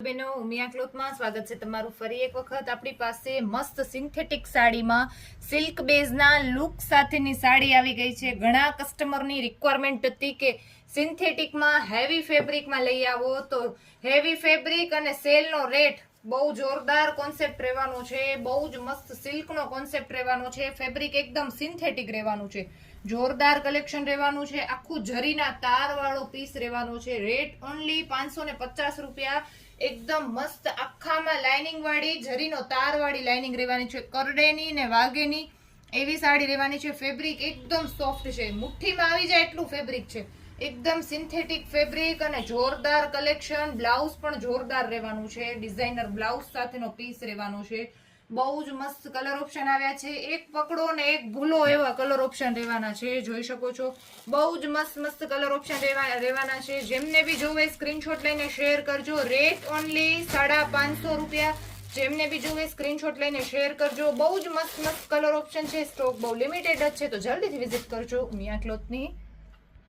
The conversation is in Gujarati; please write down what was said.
બહેનો, ઉમિયા ક્લોથમાં સ્વાગત છે તમારું ફરી એક વખત. આપણી પાસે મસ્ત સિન્થેટિક સાડીમાં સિલ્ક બેઝના લુક સાથેની સાડી આવી ગઈ છે. ઘણા કસ્ટમરની રિક્વાયરમેન્ટ હતી કે સિન્થેટિકમાં હેવી ફેબ્રિકમાં લઈ આવો, તો હેવી ફેબ્રિક અને સેલનો રેટ બહુ જોરદાર કોન્સેપ્ટ રહેવાનો છે. બહુ જ મસ્ત સિલ્કનો કોન્સેપ્ટ રહેવાનો છે. ફેબ્રિક એકદમ સિન્થેટિક રહેવાનું છે. જોરદાર કલેક્શન રહેવાનું છે. આખું જરીના તાર વાળો પીસ રહેવાનો છે. રેટ ઓનલી 550 રૂપિયા. એકદમ મસ્ત આખામાં લાઇનિંગ વાળી જરીનો તાર વાળી લાઇનિંગ રહેવાની છે. કરડેની ને વાગેની એવી સાડી રહેવાની છે. ફેબ્રિક એકદમ સોફ્ટ છે, મુઠ્ઠીમાં આવી જાય એટલું ફેબ્રિક છે. એકદમ સિન્થેટિક ફેબ્રિક અને જોરદાર કલેક્શન. બ્લાઉઝ પણ જોરદાર રહેવાનું છે. ડિઝાઇનર બ્લાઉઝ સાથેનો પીસ રહેવાનો છે. બહુ જ મસ્ત કલર ઓપ્શન આવ્યા છે. એક પકડો ને એક ભૂલો એવા કલર ઓપ્શન રહેવાના છે. જોઈ શકો છો, બહુ જ મસ્ત મસ્ત કલર ઓપ્શન રહેવાના છે. જેમને બી જોવે સ્ક્રીનશોટ લઈને શેર કરજો. રેટ ઓનલી 550 રૂપિયા. જેમને બી જોવે સ્ક્રીનશોટ લઈને શેર કરજો. બહુ જ મસ્ત મસ્ત કલર ઓપ્શન છે. સ્ટોક બહુ લિમિટેડ જ છે, તો જલ્દીથી વિઝિટ કરજો ઉમિયા ક્લોથની